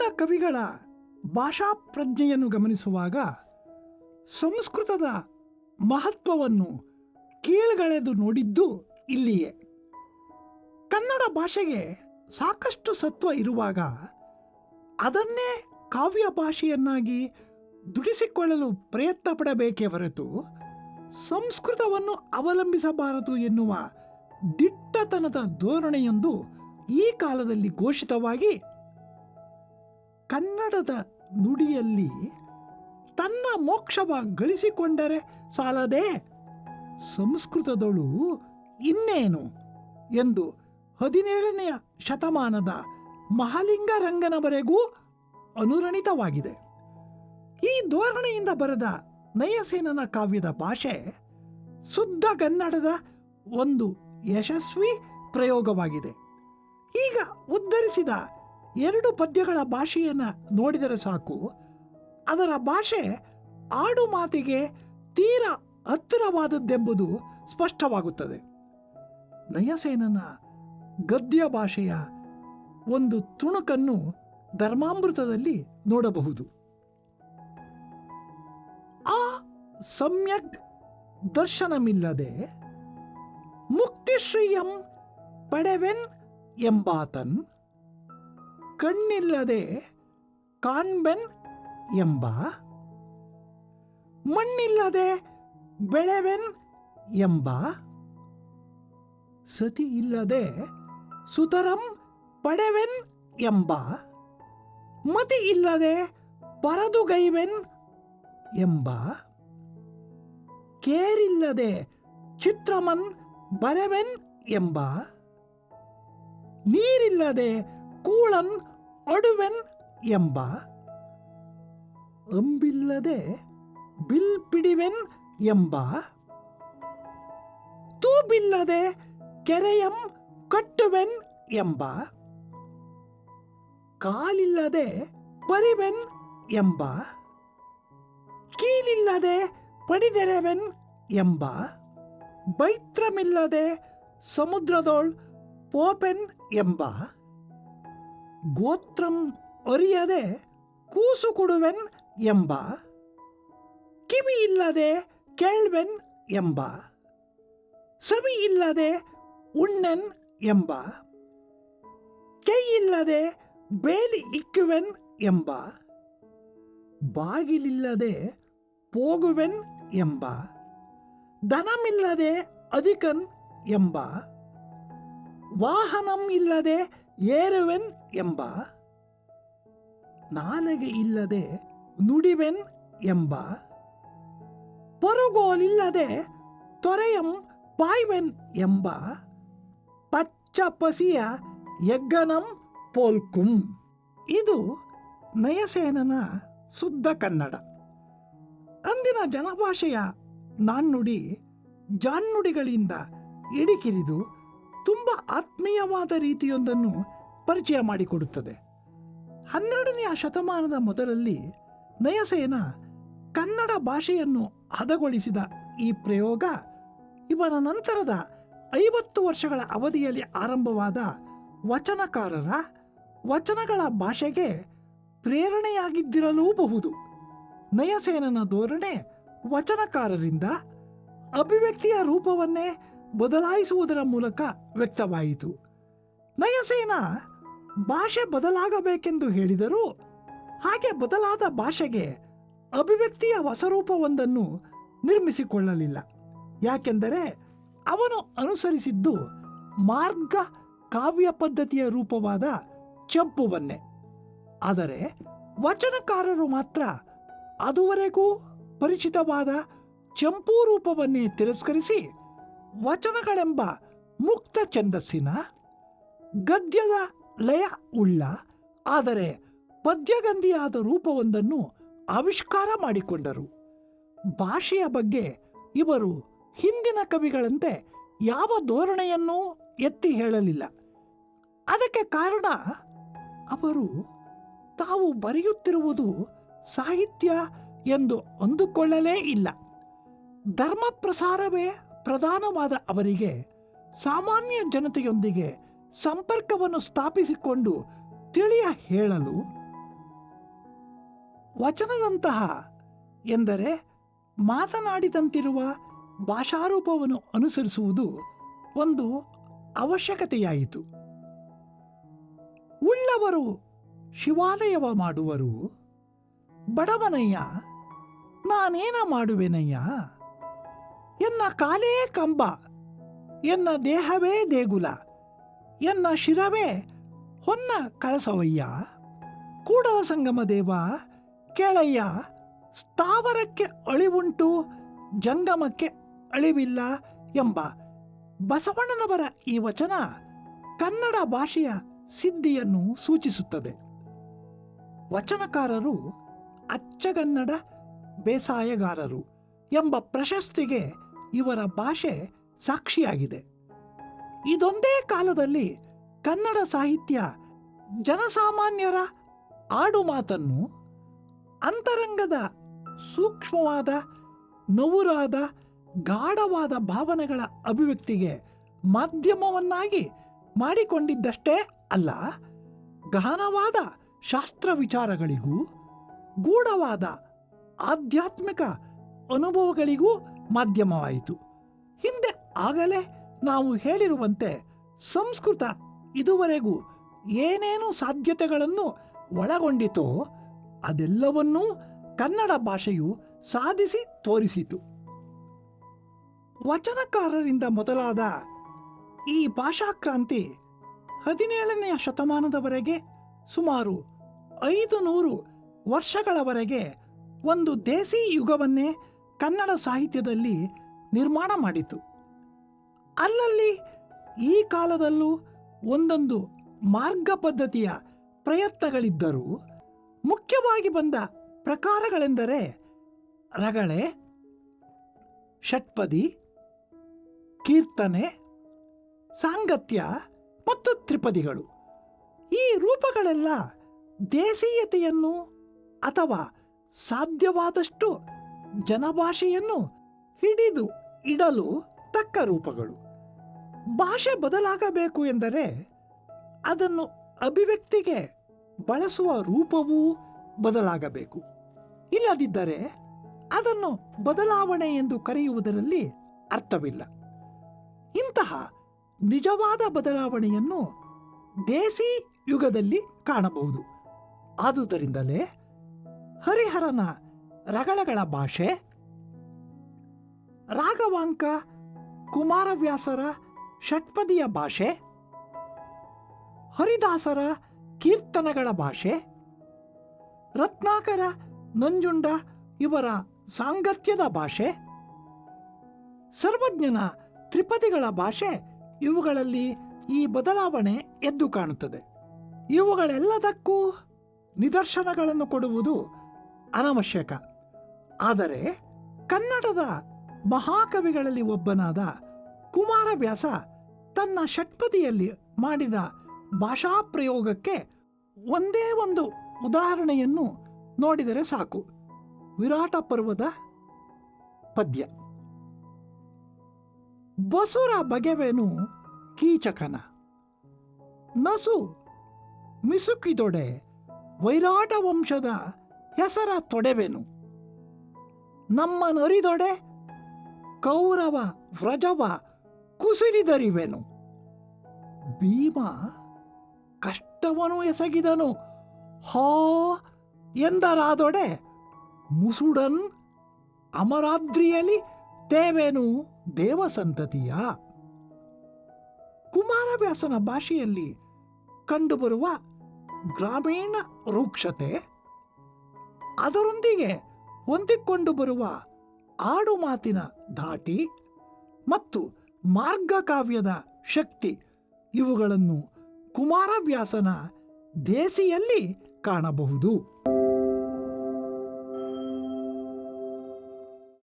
ಕನ್ನಡ ಕವಿಗಳ ಭಾಷಾ ಪ್ರಜ್ಞೆಯನ್ನು ಗಮನಿಸುವಾಗ ಸಂಸ್ಕೃತದ ಮಹತ್ವವನ್ನು ಕೀಳ್ಗಳೆದು ನೋಡಿದ್ದು ಇಲ್ಲಿಯೇ. ಕನ್ನಡ ಭಾಷೆಗೆ ಸಾಕಷ್ಟು ಸತ್ವ ಇರುವಾಗ ಅದನ್ನೇ ಕಾವ್ಯ ಭಾಷೆಯನ್ನಾಗಿ ದುಡಿಸಿಕೊಳ್ಳಲು ಪ್ರಯತ್ನ ಪಡಬೇಕೇ ಹೊರತು ಸಂಸ್ಕೃತವನ್ನು ಅವಲಂಬಿಸಬಾರದು ಎನ್ನುವ ದಿಟ್ಟತನದ ಧೋರಣೆಯೊಂದು ಈ ಕಾಲದಲ್ಲಿ ಘೋಷಿತವಾಗಿ ಕನ್ನಡದ ನುಡಿಯಲ್ಲಿ ತನ್ನ ಮೋಕ್ಷವ ಗಳಿಸಿಕೊಂಡರೆ ಸಾಲದೆ ಸಂಸ್ಕೃತದಳು ಇನ್ನೇನು ಎಂದು 17ನೇ ಶತಮಾನದ ಮಹಾಲಿಂಗರಂಗನವರೆಗೂ ಅನುರಣಿತವಾಗಿದೆ. ಈ ಧೋರಣೆಯಿಂದ ಬರೆದ ನಯಸೇನನ ಕಾವ್ಯದ ಭಾಷೆ ಶುದ್ಧ ಕನ್ನಡದ ಒಂದು ಯಶಸ್ವಿ ಪ್ರಯೋಗವಾಗಿದೆ. ಈಗ ಉದ್ಧರಿಸಿದ 2 ಪದ್ಯಗಳ ಭಾಷೆಯನ್ನು ನೋಡಿದರೆ ಸಾಕು, ಅದರ ಭಾಷೆ ಆಡು ಮಾತಿಗೆ ತೀರ ಹತ್ತಿರವಾದದ್ದೆಂಬುದು ಸ್ಪಷ್ಟವಾಗುತ್ತದೆ. ನಯಸೇನನ ಗದ್ಯ ಭಾಷೆಯ ಒಂದು ತುಣುಕನ್ನು ಧರ್ಮಾಮೃತದಲ್ಲಿ ನೋಡಬಹುದು. ಆ ಸಮ್ಯಕ್ ದರ್ಶನಮಿಲ್ಲದೆ ಮುಕ್ತಿಶ್ರೀಯಂ ಪಡೆವೆನ್ ಎಂಬಾತನ್ ಕಣ್ಣಿಲ್ಲದೆ ಕಾಣ್ಬೆನ್ ಎಂಬ, ಮಣ್ಣಿಲ್ಲದೆ ಬೆಳೆವೆನ್ ಎಂಬ, ಸತಿ ಇಲ್ಲದೆ ಸುತರಂ ಪಡೆವೆನ್ ಎಂಬ, ಮತಿ ಇಲ್ಲದೆ ಪರದುಗೈವೆನ್ ಎಂಬ, ಕೇರಿಲ್ಲದೆ ಚಿತ್ರಮನ್ ಬರೆವೆನ್ ಎಂಬ, ನೀರಿಲ್ಲದೆ ಕೂಳನ್ ಅಡುವೆನ್ ಎಂಬ, ಅಂಬಿಲ್ಲದೆ ಬಿಲ್ ಪಿಡಿವೆನ್ ಎಂಬ, ತೂಬಿಲ್ಲದೆ ಕೆರೆಯಂ ಕಟ್ಟುವೆನ್ ಎಂಬ, ಕಾಲಿಲ್ಲದೆ ಪರಿವೆನ್ ಎಂಬ, ಕೀಲಿಲ್ಲದೆ ಪಡಿದೆರೆವೆನ್ ಎಂಬ, ಬೈತ್ರಮಿಲ್ಲದೆ ಸಮುದ್ರದೋಳ್ ಪೋಪೆನ್ ಎಂಬ, ಗೋತ್ರಂ ಅರಿಯದೆ ಕೂಸು ಕೊಡುವೆನ್ ಎಂಬ, ಕಿವಿ ಇಲ್ಲದೆ ಕೇಳ್ವೆನ್ ಎಂಬ, ಸವಿ ಇಲ್ಲದೆ ಉಣ್ಣೆನ್ ಎಂಬ, ಕೈಯಿಲ್ಲದೆ ಬೇಲಿ ಇಕ್ಕುವೆನ್ ಎಂಬ, ಬಾಗಿಲಿಲ್ಲದೆ ಹೋಗುವೆನ್ ಎಂಬ, ಧನಮಿಲ್ಲದೆ ಅಧಿಕನ್ ಎಂಬ, ವಾಹನಂ ಇಲ್ಲದೆ ಏರುವೆನ್ ಎಂಬ, ನಾಲಿಗೆ ಇಲ್ಲದೆ ನುಡಿವೆನ್ ಎಂಬ, ಪರುಗೋಲಿಲ್ಲದೆ ತೊರೆಯಂ ಪಾಯ್ವೆನ್ ಎಂಬ, ಪಚ್ಚ ಪಸಿಯ ಯಗ್ಗನಂ ಪೋಲ್ಕುಂ. ಇದು ನಯಸೇನನ ಶುದ್ಧ ಕನ್ನಡ. ಅಂದಿನ ಜನಭಾಷೆಯ ನಾಣ್ಣುಡಿ ಜಾಣ್ನುಡಿಗಳಿಂದ ಇಡಿಕಿರಿದು ತುಂಬ ಆತ್ಮೀಯವಾದ ರೀತಿಯೊಂದನ್ನು ಪರಿಚಯ ಮಾಡಿಕೊಡುತ್ತದೆ. 12ನೇ ಶತಮಾನದ ಮೊದಲಲ್ಲಿ ನಯಸೇನ ಕನ್ನಡ ಭಾಷೆಯನ್ನು ಹದಗೊಳಿಸಿದ ಈ ಪ್ರಯೋಗ ಇವನ ನಂತರದ 50 ವರ್ಷಗಳ ಅವಧಿಯಲ್ಲಿ ಆರಂಭವಾದ ವಚನಕಾರರ ವಚನಗಳ ಭಾಷೆಗೆ ಪ್ರೇರಣೆಯಾಗಿದ್ದಿರಲೂಬಹುದು. ನಯಸೇನನ ಧೋರಣೆ ವಚನಕಾರರಿಂದ ಅಭಿವ್ಯಕ್ತಿಯ ರೂಪವನ್ನೇ ಬದಲಾಯಿಸುವುದರ ಮೂಲಕ ವ್ಯಕ್ತವಾಯಿತು. ನಯಸೇನ ಭಾಷೆ ಬದಲಾಗಬೇಕೆಂದು ಹೇಳಿದರೂ ಹಾಗೆ ಬದಲಾದ ಭಾಷೆಗೆ ಅಭಿವ್ಯಕ್ತಿಯ ಹೊಸರೂಪವೊಂದನ್ನು ನಿರ್ಮಿಸಿಕೊಳ್ಳಲಿಲ್ಲ. ಯಾಕೆಂದರೆ ಅವನು ಅನುಸರಿಸಿದ್ದು ಮಾರ್ಗ ಕಾವ್ಯ ಪದ್ಧತಿಯ ರೂಪವಾದ ಚಂಪುವನ್ನೇ. ಆದರೆ ವಚನಕಾರರು ಮಾತ್ರ ಅದುವರೆಗೂ ಪರಿಚಿತವಾದ ಚಂಪೂ ರೂಪವನ್ನೇ ತಿರಸ್ಕರಿಸಿ ವಚನಗಳೆಂಬ ಮುಕ್ತ ಛಂದಸ್ಸಿನ ಗದ್ಯದ ಲಯ ಉಳ್ಳ ಆದರೆ ಪದ್ಯಗಂಧಿಯಾದ ರೂಪವೊಂದನ್ನು ಆವಿಷ್ಕಾರ ಮಾಡಿಕೊಂಡರು. ಭಾಷೆಯ ಬಗ್ಗೆ ಇವರು ಹಿಂದಿನ ಕವಿಗಳಂತೆ ಯಾವ ಧೋರಣೆಯನ್ನೂ ಎತ್ತಿ ಹೇಳಲಿಲ್ಲ. ಅದಕ್ಕೆ ಕಾರಣ ಅವರು ತಾವು ಬರೆಯುತ್ತಿರುವುದು ಸಾಹಿತ್ಯ ಎಂದು ಅಂದುಕೊಳ್ಳಲೇ ಇಲ್ಲ. ಧರ್ಮ ಪ್ರಸಾರವೇ ಪ್ರಧಾನವಾದ ಅವರಿಗೆ ಸಾಮಾನ್ಯ ಜನತೆಯೊಂದಿಗೆ ಸಂಪರ್ಕವನ್ನು ಸ್ಥಾಪಿಸಿಕೊಂಡು ತಿಳಿಯ ಹೇಳಲು ವಚನದಂತಹ ಎಂದರೆ ಮಾತನಾಡಿದಂತಿರುವ ಭಾಷಾರೂಪವನ್ನು ಅನುಸರಿಸುವುದು ಒಂದು ಅವಶ್ಯಕತೆಯಾಯಿತು. ಉಳ್ಳವರು ಶಿವಾಲಯವ ಮಾಡುವರು, ಬಡವನಯ್ಯ ನಾನೇನ ಮಾಡುವೆನಯ್ಯ, ಎನ್ನ ಕಾಲೇ ಕಂಬ, ಎನ್ನ ದೇಹವೇ ದೇಗುಲ, ಎನ್ನ ಶಿರವೇ ಹೊನ್ನ ಕಳಸವಯ್ಯ, ಕೂಡಲ ಸಂಗಮ ದೇವ ಕೇಳಯ್ಯ, ಸ್ಥಾವರಕ್ಕೆ ಅಳಿವುಂಟು ಜಂಗಮಕ್ಕೆ ಅಳಿವಿಲ್ಲ ಎಂಬ ಬಸವಣ್ಣನವರ ಈ ವಚನ ಕನ್ನಡ ಭಾಷೆಯ ಸಿದ್ಧಿಯನ್ನು ಸೂಚಿಸುತ್ತದೆ. ವಚನಕಾರರು ಅಚ್ಚಗನ್ನಡ ಬೇಸಾಯಗಾರರು ಎಂಬ ಪ್ರಶಸ್ತಿಗೆ ಇವರ ಭಾಷೆ ಸಾಕ್ಷಿಯಾಗಿದೆ. ಇದೊಂದೇ ಕಾಲದಲ್ಲಿ ಕನ್ನಡ ಸಾಹಿತ್ಯ ಜನಸಾಮಾನ್ಯರ ಆಡು ಮಾತನ್ನು ಅಂತರಂಗದ ಸೂಕ್ಷ್ಮವಾದ, ನವುರಾದ, ಗಾಢವಾದ ಭಾವನೆಗಳ ಅಭಿವ್ಯಕ್ತಿಗೆ ಮಾಧ್ಯಮವನ್ನಾಗಿ ಮಾಡಿಕೊಂಡಿದ್ದಷ್ಟೇ ಅಲ್ಲ, ಗಹನವಾದ ಶಾಸ್ತ್ರ ವಿಚಾರಗಳಿಗೂ ಗೂಢವಾದ ಆಧ್ಯಾತ್ಮಿಕ ಅನುಭವಗಳಿಗೂ ಮಾಧ್ಯಮವಾಯಿತು. ಹಿಂದೆ ಆಗಲೇ ನಾವು ಹೇಳಿರುವಂತೆ ಸಂಸ್ಕೃತ ಇದುವರೆಗೂ ಏನೇನು ಸಾಧ್ಯತೆಗಳನ್ನು ಒಳಗೊಂಡಿತೋ ಅದೆಲ್ಲವನ್ನೂ ಕನ್ನಡ ಭಾಷೆಯು ಸಾಧಿಸಿ ತೋರಿಸಿತು. ವಚನಕಾರರಿಂದ ಮೊದಲಾದ ಈ ಭಾಷಾಕ್ರಾಂತಿ 17ನೇ ಶತಮಾನದವರೆಗೆ ಸುಮಾರು 500 ವರ್ಷಗಳವರೆಗೆ ಒಂದು ದೇಸಿ ಯುಗವನ್ನೇ ಕನ್ನಡ ಸಾಹಿತ್ಯದಲ್ಲಿ ನಿರ್ಮಾಣ ಮಾಡಿತು. ಅಲ್ಲಲ್ಲಿ ಈ ಕಾಲದಲ್ಲೂ ಒಂದೊಂದು ಮಾರ್ಗ ಪದ್ಧತಿಯ ಪ್ರಯತ್ನಗಳಿದ್ದರೂ ಮುಖ್ಯವಾಗಿ ಬಂದ ಪ್ರಕಾರಗಳೆಂದರೆ ರಗಳೆ, ಷಟ್ಪದಿ, ಕೀರ್ತನೆ, ಸಾಂಗತ್ಯ ಮತ್ತು ತ್ರಿಪದಿಗಳು. ಈ ರೂಪಗಳೆಲ್ಲ ದೇಸೀಯತೆಯನ್ನು ಅಥವಾ ಸಾಧ್ಯವಾದಷ್ಟು ಜನಭಾಷೆಯನ್ನು ಹಿಡಿದು ಇಡಲು ತಕ್ಕ ರೂಪಗಳು. ಭಾಷೆ ಬದಲಾಗಬೇಕು ಎಂದರೆ ಅದನ್ನು ಅಭಿವ್ಯಕ್ತಿಗೆ ಬಳಸುವ ರೂಪವೂ ಬದಲಾಗಬೇಕು. ಇಲ್ಲದಿದ್ದರೆ ಅದನ್ನು ಬದಲಾವಣೆ ಎಂದು ಕರೆಯುವುದರಲ್ಲಿ ಅರ್ಥವಿಲ್ಲ. ಇಂತಹ ನಿಜವಾದ ಬದಲಾವಣೆಯನ್ನು ದೇಸಿ ಯುಗದಲ್ಲಿ ಕಾಣಬಹುದು. ಆದುದರಿಂದಲೇ ಹರಿಹರನ ರಗಳೆಗಳ ಭಾಷೆ, ರಾಘವಾಂಕ ಕುಮಾರವ್ಯಾಸರ ಷಟ್ಪದಿಯ ಭಾಷೆ, ಹರಿದಾಸರ ಕೀರ್ತನೆಗಳ ಭಾಷೆ, ರತ್ನಾಕರ ನಂಜುಂಡ ಇವರ ಸಾಂಗತ್ಯದ ಭಾಷೆ, ಸರ್ವಜ್ಞನ ತ್ರಿಪದಿಗಳ ಭಾಷೆ, ಇವುಗಳಲ್ಲಿ ಈ ಬದಲಾವಣೆ ಎದ್ದು ಕಾಣುತ್ತದೆ. ಇವುಗಳೆಲ್ಲದಕ್ಕೂ ನಿದರ್ಶನಗಳನ್ನು ಕೊಡುವುದು ಅನವಶ್ಯಕ. ಆದರೆ ಕನ್ನಡದ ಮಹಾಕವಿಗಳಲ್ಲಿ ಒಬ್ಬನಾದ ಕುಮಾರವ್ಯಾಸ ತನ್ನ ಷಟ್ಪದಿಯಲ್ಲಿ ಮಾಡಿದ ಭಾಷಾ ಪ್ರಯೋಗಕ್ಕೆ ಒಂದೇ ಒಂದು ಉದಾಹರಣೆಯನ್ನು ನೋಡಿದರೆ ಸಾಕು. ವಿರಾಟ ಪರ್ವದ ಪದ್ಯ. ಬಸುರ ಬಗೆವೆನು ಕೀಚಕನ, ನಸು ಮಿಸುಕಿದೊಡೆ ವೈರಾಟ ವಂಶದ ಹೆಸರ ತೊಡೆವೆನು, ನಮ್ಮನರಿದೊಡೆ ಕೌರವ ವ್ರಜವ ಕುಸಿರಿದರಿವೆನು, ಭೀಮ ಕಷ್ಟವನು ಎಸಗಿದನು ಹಾ ಎಂದರಾದೊಡೆ ಮುಸುಡನ್ ಅಮರಾದ್ರಿಯಲಿ ತೇವೆನು ದೇವಸಂತತಿಯ. ಕುಮಾರವ್ಯಾಸನ ಭಾಷೆಯಲ್ಲಿ ಕಂಡುಬರುವ ಗ್ರಾಮೀಣ ರೂಕ್ಷತೆ, ಅದರೊಂದಿಗೆ ಹೊಂದಿಕೊಂಡು ಬರುವ ಆಡು ಮಾತಿನ ಧಾಟಿ ಮತ್ತು ಮಾರ್ಗಕಾವ್ಯದ ಶಕ್ತಿ, ಇವುಗಳನ್ನು ಕುಮಾರವ್ಯಾಸನ ದೇಸಿಯಲ್ಲಿ ಕಾಣಬಹುದು.